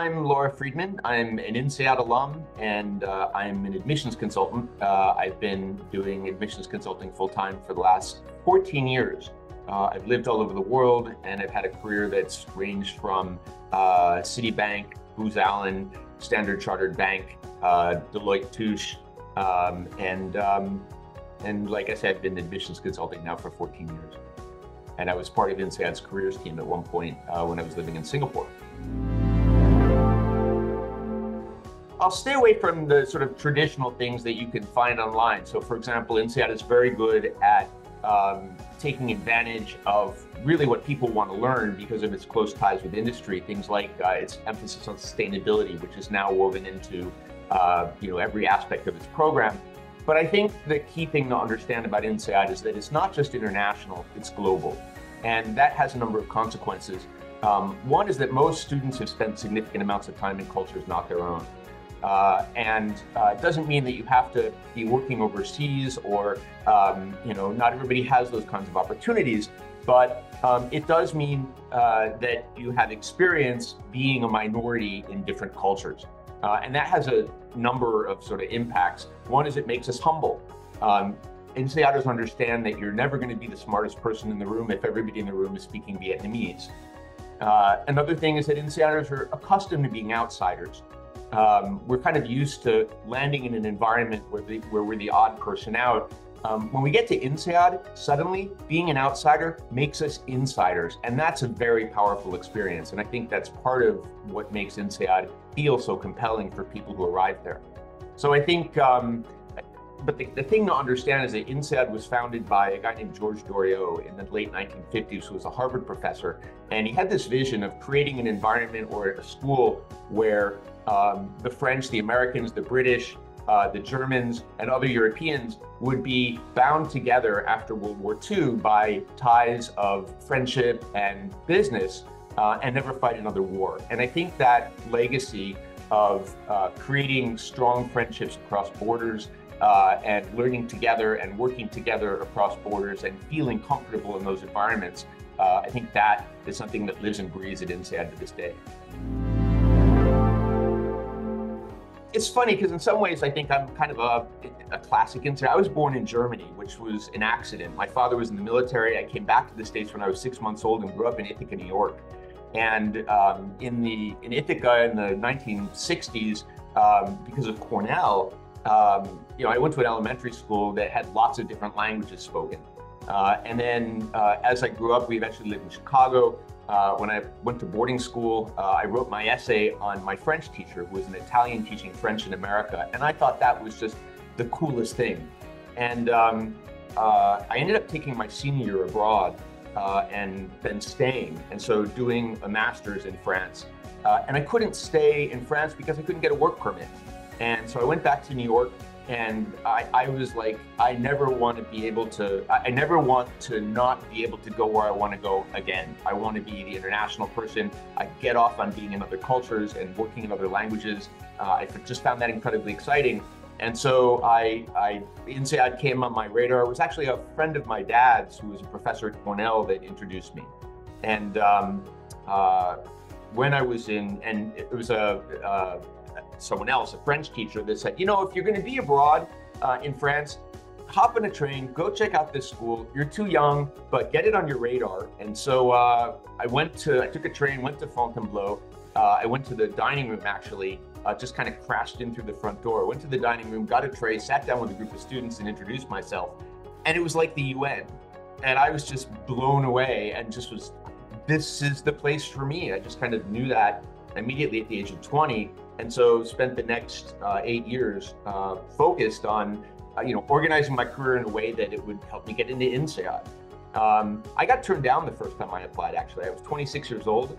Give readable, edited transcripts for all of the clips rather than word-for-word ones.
I'm Laura Freedman. I'm an INSEAD alum, and I'm an admissions consultant. I've been doing admissions consulting full-time for the last 14 years. I've lived all over the world, and I've had a career that's ranged from Citibank, Booz Allen, Standard Chartered Bank, Deloitte Touche, and like I said, I've been in admissions consulting now for 14 years. And I was part of INSEAD's careers team at one point when I was living in Singapore. I'll stay away from the sort of traditional things that you can find online. So for example, INSEAD is very good at taking advantage of really what people want to learn because of its close ties with industry. Things like its emphasis on sustainability, which is now woven into every aspect of its program. But I think the key thing to understand about INSEAD is that it's not just international, it's global. And that has a number of consequences. One is that most students have spent significant amounts of time in cultures not their own. It doesn't mean that you have to be working overseas or, not everybody has those kinds of opportunities, but it does mean that you have experience being a minority in different cultures. And that has a number of sort of impacts. One is it makes us humble. INSEADers understand that you're never going to be the smartest person in the room if everybody in the room is speaking Vietnamese. Another thing is that INSEADers are accustomed to being outsiders. We're kind of used to landing in an environment where we're the odd person out. When we get to INSEAD, suddenly being an outsider makes us insiders, and that's a very powerful experience. And I think that's part of what makes INSEAD feel so compelling for people who arrive there. So I think, but the thing to understand is that INSEAD was founded by a guy named George Doriot in the late 1950s, who was a Harvard professor. And he had this vision of creating an environment or a school where the French, the Americans, the British, the Germans, and other Europeans would be bound together after World War II by ties of friendship and business and never fight another war. And I think that legacy of creating strong friendships across borders and learning together and working together across borders and feeling comfortable in those environments, I think that is something that lives and breathes at INSEAD to this day. It's funny because in some ways I think I'm kind of a classic INSEAD. I was born in Germany, which was an accident. My father was in the military. I came back to the States when I was 6 months old and grew up in Ithaca, New York. And in Ithaca in the 1960s, because of Cornell, I went to an elementary school that had lots of different languages spoken. And then as I grew up, we eventually lived in Chicago. When I went to boarding school, I wrote my essay on my French teacher, who was an Italian teaching French in America. And I thought that was just the coolest thing. And I ended up taking my senior year abroad and then staying. And so doing a master's in France. And I couldn't stay in France because I couldn't get a work permit. And so I went back to New York. And I was like, I never want to not be able to go where I want to go again. I want to be the international person. I get off on being in other cultures and working in other languages. I just found that incredibly exciting. And so INSEAD came on my radar. It was actually a friend of my dad's who was a professor at Cornell that introduced me. And when I was and it was someone else, a French teacher, that said, if you're going to be abroad in France, hop on a train, go check out this school. You're too young, but get it on your radar. And so I took a train, went to Fontainebleau. I went to the dining room, actually, just kind of crashed in through the front door. Went to the dining room, got a tray, sat down with a group of students and introduced myself. And it was like the UN. And I was just blown away and this is the place for me. I just kind of knew that immediately at the age of 20. And so spent the next 8 years focused on, organizing my career in a way that it would help me get into INSEAD. I got turned down the first time I applied, actually. I was 26 years old.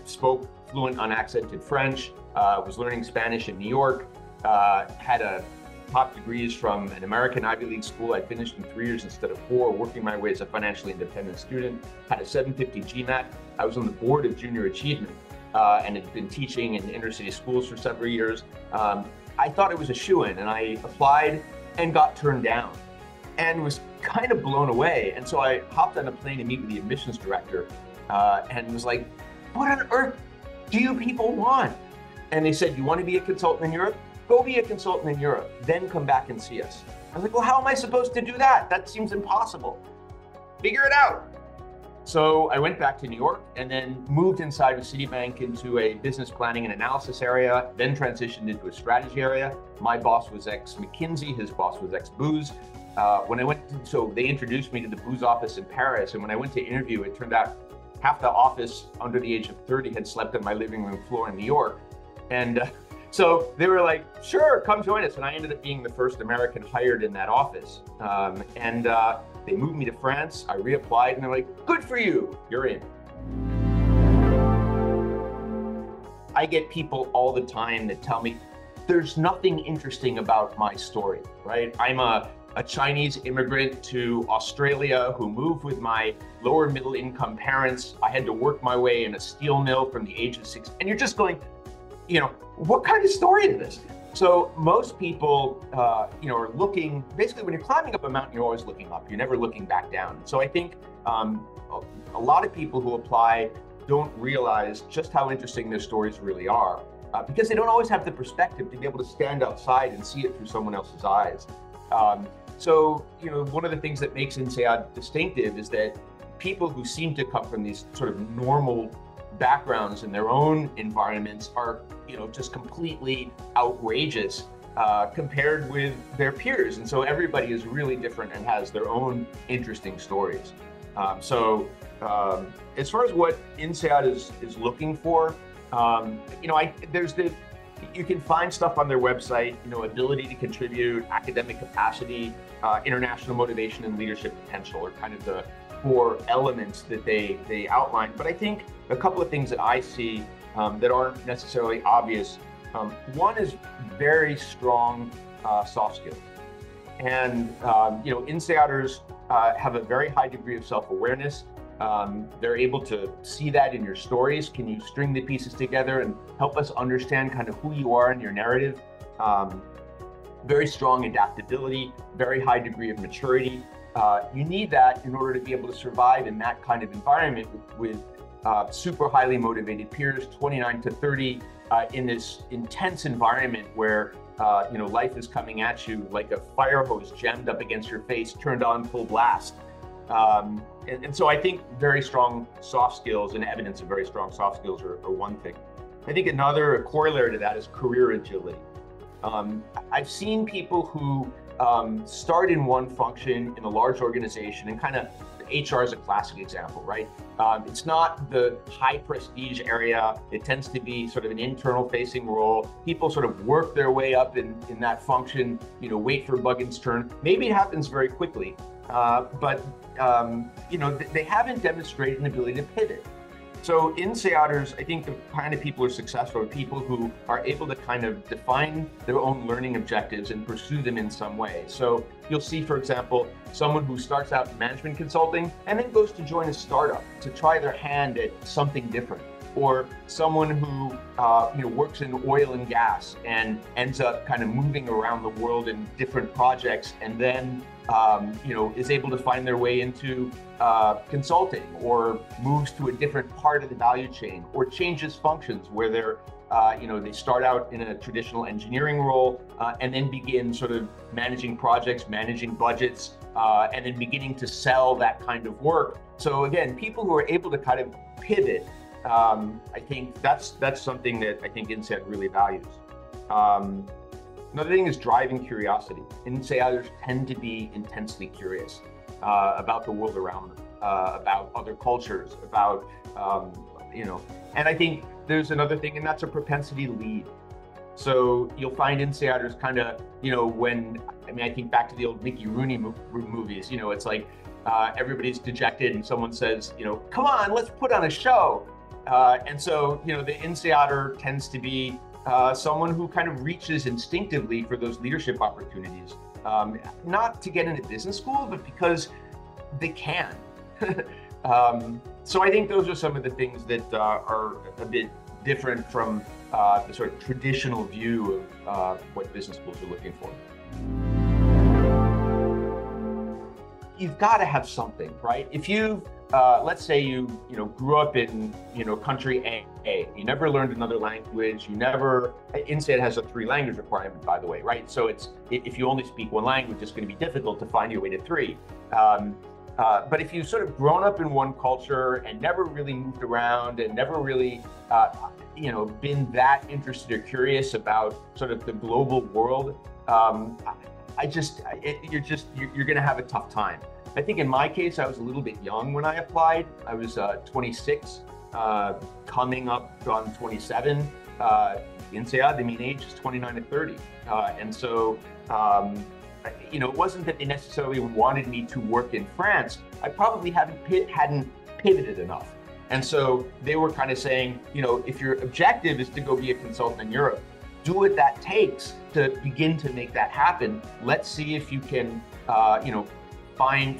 Spoke fluent unaccented French, was learning Spanish in New York, had top degrees from an American Ivy League school. I finished in 3 years instead of 4, working my way as a financially independent student, had a 750 GMAT. I was on the board of Junior Achievement and had been teaching in inner city schools for several years. I thought it was a shoo-in, and I applied and got turned down and was kind of blown away. And so I hopped on a plane to meet with the admissions director. and was like, what on earth do you people want? And they said, you want to be a consultant in Europe? Go be a consultant in Europe, then come back and see us. I was like, well, how am I supposed to do that? That seems impossible. Figure it out. So I went back to New York and then moved inside of Citibank into a business planning and analysis area, then transitioned into a strategy area. My boss was ex-McKinsey, his boss was ex-Booz. So they introduced me to the Booz office in Paris, and when I went to interview, it turned out half the office under the age of 30 had slept on my living room floor in New York. And so they were like, sure, come join us. And I ended up being the first American hired in that office. They moved me to France, I reapplied, and they're like, good for you, you're in. I get people all the time that tell me, there's nothing interesting about my story, right? I'm a Chinese immigrant to Australia who moved with my lower middle income parents. I had to work my way in a steel mill from the age of 6. And you're just going, what kind of story is this? So most people, are looking, basically when you're climbing up a mountain, you're always looking up, you're never looking back down. So I think a lot of people who apply don't realize just how interesting their stories really are because they don't always have the perspective to be able to stand outside and see it through someone else's eyes. So one of the things that makes INSEAD distinctive is that people who seem to come from these sort of normal backgrounds in their own environments are, just completely outrageous compared with their peers. And so everybody is really different and has their own interesting stories. As far as what INSEAD is looking for, you can find stuff on their website, ability to contribute, academic capacity, international motivation, and leadership potential are kind of the core elements that they outline. But I think a couple of things that I see that aren't necessarily obvious. One is very strong soft skills. And, INSEADers have a very high degree of self-awareness. They're able to see that in your stories. Can you string the pieces together and help us understand kind of who you are in your narrative? Very strong adaptability, very high degree of maturity. You need that in order to be able to survive in that kind of environment with super highly motivated peers, 29 to 30, in this intense environment where life is coming at you like a fire hose jammed up against your face, turned on full blast. And so I think very strong soft skills and evidence of very strong soft skills are one thing. I think another corollary to that is career agility. I've seen people who start in one function in a large organization, and kind of HR is a classic example, right? It's not the high prestige area. It tends to be sort of an internal facing role. People sort of work their way up in that function, wait for Buggins' turn. Maybe it happens very quickly, but they haven't demonstrated an ability to pivot. So INSEADers, I think the kind of people who are successful are people who are able to kind of define their own learning objectives and pursue them in some way. So you'll see, for example, someone who starts out in management consulting and then goes to join a startup to try their hand at something different. Or someone who works in oil and gas and ends up kind of moving around the world in different projects, and then is able to find their way into consulting, or moves to a different part of the value chain, or changes functions where they're they start out in a traditional engineering role and then begin sort of managing projects, managing budgets, and then beginning to sell that kind of work. So again, people who are able to kind of pivot. I think that's something that I think INSEAD really values. Another thing is driving curiosity. INSEADers tend to be intensely curious about the world around them, about other cultures, about, and I think there's another thing, and that's a propensity to lead. So you'll find INSEADers kind of, I think back to the old Mickey Rooney movies, it's like everybody's dejected and someone says, come on, let's put on a show. And so, the INSEADer tends to be someone who kind of reaches instinctively for those leadership opportunities, not to get into business school, but because they can. So I think those are some of the things that are a bit different from the sort of traditional view of what business schools are looking for. you've got to have something, right? If you, let's say you grew up in, country A, you never learned another language, INSEAD has a 3-language requirement, by the way, right? So if you only speak one language, it's going to be difficult to find your way to 3. But if you've sort of grown up in one culture and never really moved around and never really, been that interested or curious about sort of the global world, you're going to have a tough time. I think in my case, I was a little bit young when I applied. I was 26, coming up on 27. INSEAD, the mean age is 29 to 30. And so, it wasn't that they necessarily wanted me to work in France. I probably hadn't pivoted enough. And so they were kind of saying, if your objective is to go be a consultant in Europe, do what that takes to begin to make that happen. Let's see if you can,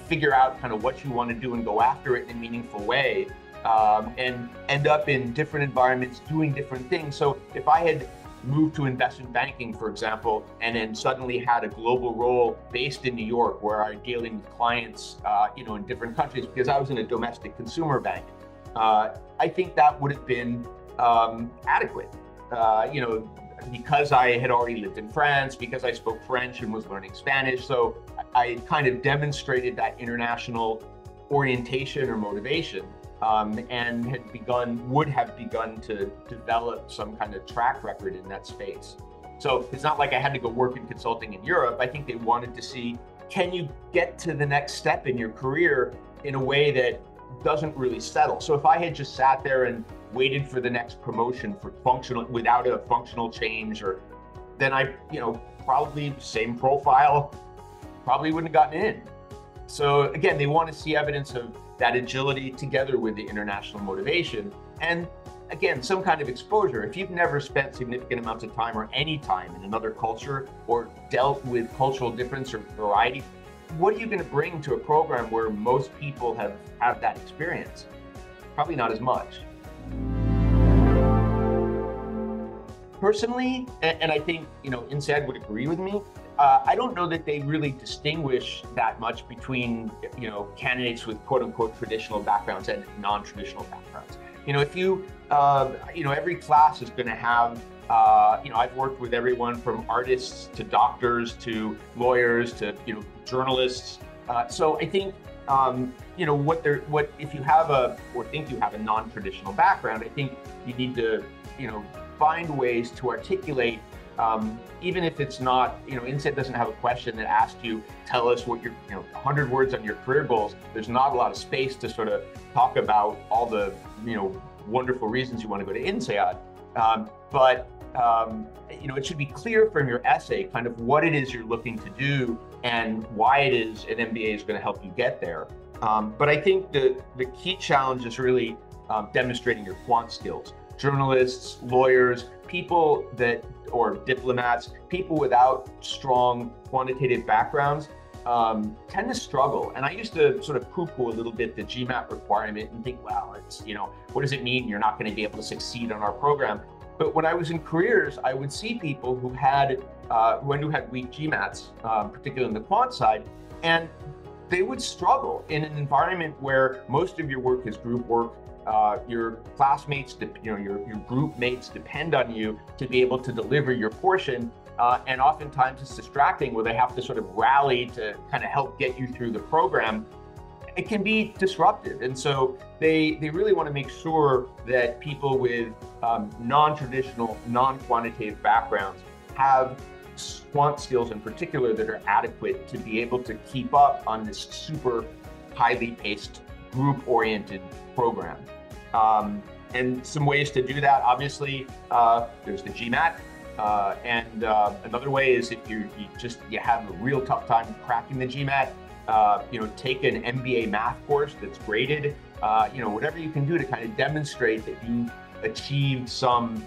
figure out kind of what you want to do and go after it in a meaningful way, and end up in different environments doing different things. So if I had moved to investment banking, for example, and then suddenly had a global role based in New York where I'm dealing with clients, in different countries, because I was in a domestic consumer bank, I think that would have been adequate. Because I had already lived in France, because I spoke French and was learning Spanish. So I kind of demonstrated that international orientation or motivation, and would have begun to develop some kind of track record in that space. So it's not like I had to go work in consulting in Europe. I think they wanted to see, can you get to the next step in your career in a way that doesn't really settle? So if I had just sat there and waited for the next promotion without a functional change, then I, probably same profile, probably wouldn't have gotten in. So again, they want to see evidence of that agility together with the international motivation. And again, some kind of exposure. If you've never spent significant amounts of time or any time in another culture or dealt with cultural difference or variety, what are you going to bring to a program where most people have that experience? Probably not as much. Personally, and I think INSEAD would agree with me, I don't know that they really distinguish that much between candidates with quote unquote traditional backgrounds and non-traditional backgrounds. If you every class is going to have I've worked with everyone from artists to doctors to lawyers to journalists. So I think if you have think you have a non-traditional background, I think you need to find ways to articulate, even if it's not, INSEAD doesn't have a question that asks you, tell us what your 100 words on your career goals. There's not a lot of space to sort of talk about all the wonderful reasons you want to go to INSEAD. But it should be clear from your essay kind of what it is you're looking to do and why it is an MBA is going to help you get there. But I think the key challenge is really demonstrating your quant skills. Journalists, lawyers, or diplomats, people without strong quantitative backgrounds tend to struggle. And I used to sort of poo-poo a little bit the GMAT requirement and think, well, it's, what does it mean? You're not going to be able to succeed on our program. But when I was in careers, I would see people who had weak GMATs, particularly on the quant side, and they would struggle in an environment where most of your work is group work. Your classmates, your group mates depend on you to be able to deliver your portion, and oftentimes it's distracting where they have to sort of rally to kind of help get you through the program. It can be disruptive, and so they really want to make sure that people with non-traditional, non-quantitative backgrounds have quant skills in particular that are adequate to be able to keep up on this super highly paced, group-oriented program. And some ways to do that, obviously, there's the GMAT, and another way is if you have a real tough time cracking the GMAT, take an MBA math course that's graded, whatever you can do to kind of demonstrate that you achieved some.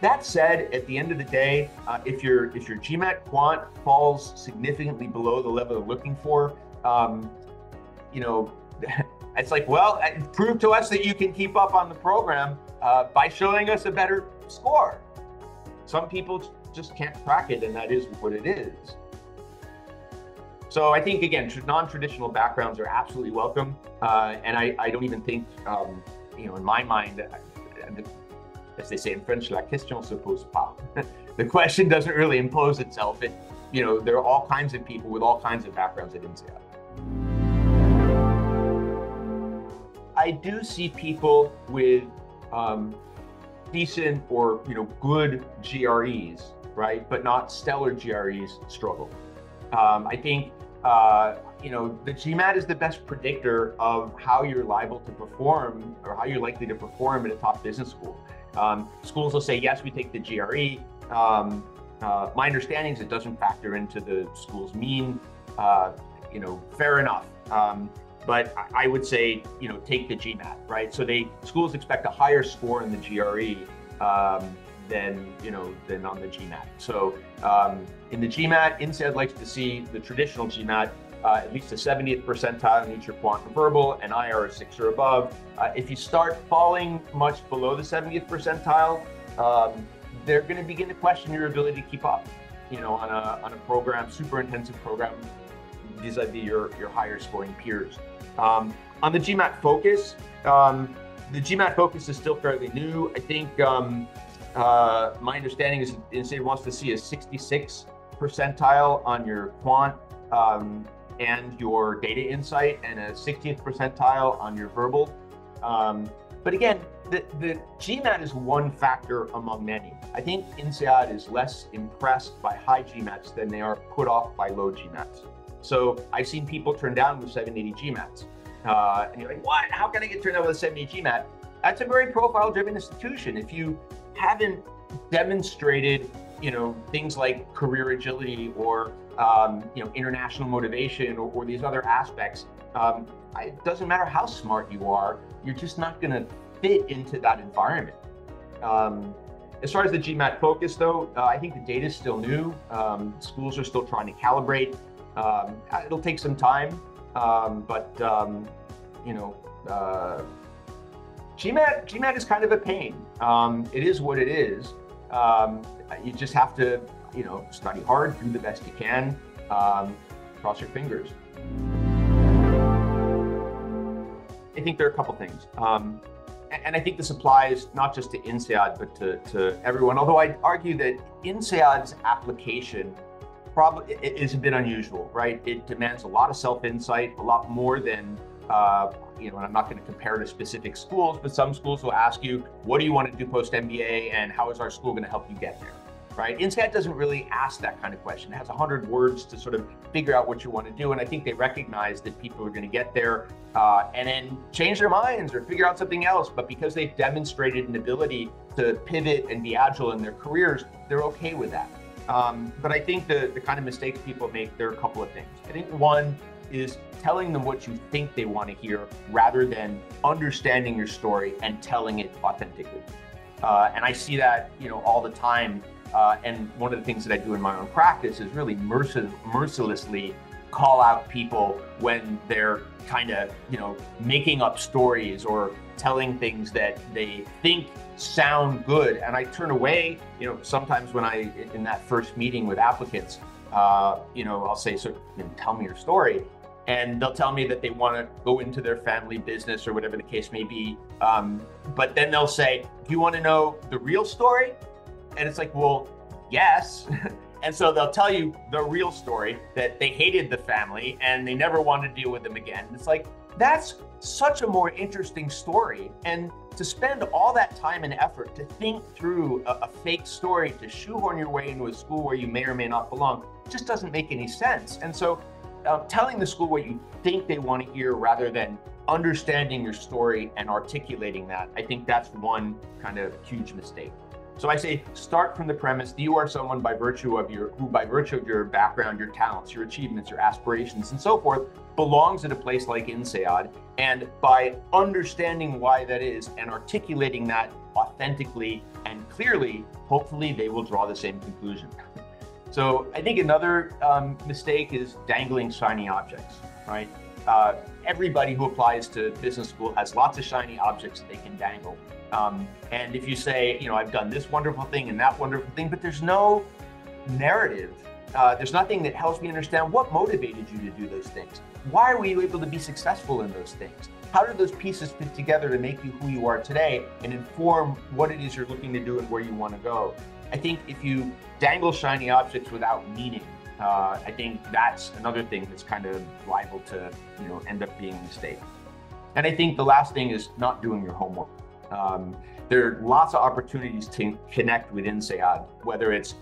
That said, at the end of the day, if your GMAT quant falls significantly below the level they're looking for, it's like, well, prove to us that you can keep up on the program by showing us a better score. Some people just can't crack it, and that is what it is. So I think, again, non-traditional backgrounds are absolutely welcome. And I don't even think, in my mind, as they say in French, la question se pose pas. The question doesn't really impose itself. There are all kinds of people with all kinds of backgrounds at INSEAD. I do see people with decent or good GREs, right, but not stellar GREs struggle. I think the GMAT is the best predictor of how you're liable to perform or how you're likely to perform at a top business school. Schools will say, yes, we take the GRE. My understanding is it doesn't factor into the school's mean. Fair enough. But I would say, take the GMAT, right? So schools expect a higher score in the GRE than on the GMAT. So in the GMAT, INSEAD likes to see the traditional GMAT at least a 70th percentile in each your quant and verbal, and IR is 6 or above. If you start falling much below the 70th percentile, they're going to begin to question your ability to keep up, on a program, super intensive program, vis-a-vis your higher scoring peers. On the GMAT Focus, the GMAT Focus is still fairly new. I think my understanding is INSEAD wants to see a 66 percentile on your quant and your data insight, and a 60th percentile on your verbal. But again, the GMAT is one factor among many. I think INSEAD is less impressed by high GMATs than they are put off by low GMATs. So I've seen people turn down with 780 GMATs. And you're like, what? How can I get turned down with a 780 GMAT? That's a very profile-driven institution. If you haven't demonstrated, things like career agility or, international motivation or these other aspects, it doesn't matter how smart you are, you're just not going to fit into that environment. As far as the GMAT Focus, though, I think the data is still new. Schools are still trying to calibrate. It'll take some time, but GMAT is kind of a pain. It is what it is. You just have to, study hard, do the best you can, cross your fingers. I think there are a couple things. And I think this applies not just to INSEAD, but to everyone. Although I'd argue that INSEAD's application probably is a bit unusual, right? It demands a lot of self-insight, a lot more than, and I'm not going to compare to specific schools, but some schools will ask you, what do you want to do post-MBA, and how is our school going to help you get there, right? INSEAD doesn't really ask that kind of question. It has 100 words to sort of figure out what you want to do, and I think they recognize that people are going to get there and then change their minds or figure out something else, but because they've demonstrated an ability to pivot and be agile in their careers, they're okay with that. But I think the kind of mistakes people make, there are a couple of things. I think one is telling them what you think they want to hear rather than understanding your story and telling it authentically. And I see that, all the time. And one of the things that I do in my own practice is really mercilessly call out people when they're kind of, making up stories or telling things that they think sound good. And I turn away, sometimes when in that first meeting with applicants, I'll say, so tell me your story. And they'll tell me that they want to go into their family business or whatever the case may be. But then they'll say, do you want to know the real story? And it's like, well, yes. And so they'll tell you the real story, that they hated the family and they never wanted to deal with them again. It's like, that's such a more interesting story. And to spend all that time and effort to think through a fake story, to shoehorn your way into a school where you may or may not belong, just doesn't make any sense. And so telling the school what you think they want to hear rather than understanding your story and articulating that, I think that's one kind of huge mistake. So I say, start from the premise that you are someone by virtue of your background, your talents, your achievements, your aspirations, and so forth, belongs at a place like INSEAD. And by understanding why that is and articulating that authentically and clearly, hopefully they will draw the same conclusion. So I think another mistake is dangling shiny objects, right? Everybody who applies to business school has lots of shiny objects that they can dangle. And if you say, I've done this wonderful thing and that wonderful thing, but there's no narrative There's nothing that helps me understand what motivated you to do those things. Why were you able to be successful in those things? How do those pieces fit together to make you who you are today and inform what it is you're looking to do and where you want to go? I think if you dangle shiny objects without meaning, I think that's another thing that's kind of liable to, end up being a mistake. And I think the last thing is not doing your homework. There are lots of opportunities to connect with INSEAD, whether it's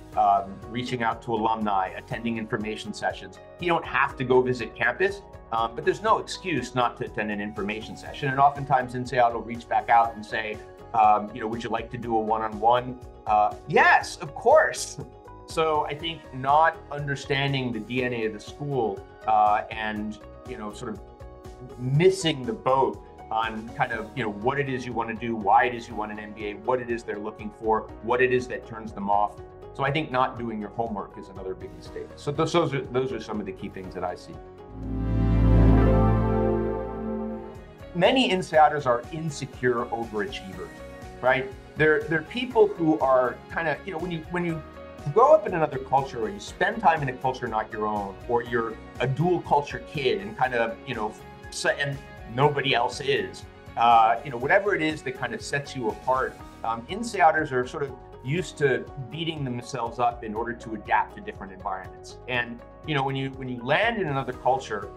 reaching out to alumni, attending information sessions. You don't have to go visit campus, but there's no excuse not to attend an information session. And oftentimes INSEAD will reach back out and say, would you like to do a one-on-one? Yes, of course. So I think not understanding the DNA of the school and, sort of missing the boat on kind of, what it is you want to do, why it is you want an MBA, what it is they're looking for, what it is that turns them off. So I think not doing your homework is another big mistake. So those are some of the key things that I see. Many INSEADers are insecure overachievers, right? They're people who are kind of, when you grow up in another culture or you spend time in a culture not your own, or you're a dual culture kid and kind of, and nobody else is, whatever it is that kind of sets you apart, INSEADers are sort of used to beating themselves up in order to adapt to different environments. And, when you land in another culture,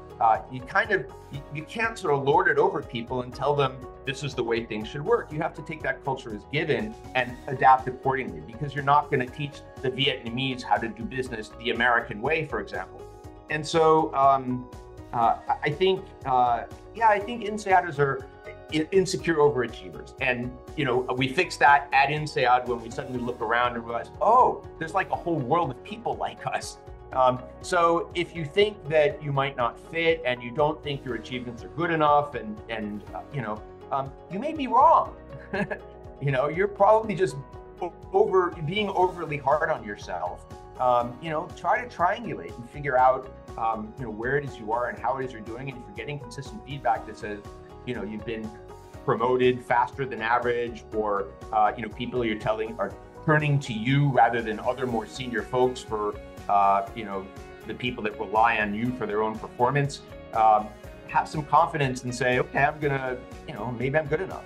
you can't sort of lord it over people and tell them this is the way things should work. You have to take that culture as given and adapt accordingly, because you're not going to teach the Vietnamese how to do business the American way, for example. And so I think INSEADers are insecure overachievers. And, we fix that at INSEAD when we suddenly look around and realize, oh, there's like a whole world of people like us. So if you think that you might not fit and you don't think your achievements are good enough and you may be wrong. You're probably just being overly hard on yourself. Try to triangulate and figure out, where it is you are and how it is you're doing. And if you're getting consistent feedback that says, you've been promoted faster than average, or, people you're telling are turning to you rather than other more senior folks for, the people that rely on you for their own performance, have some confidence and say, okay, I'm gonna, maybe I'm good enough.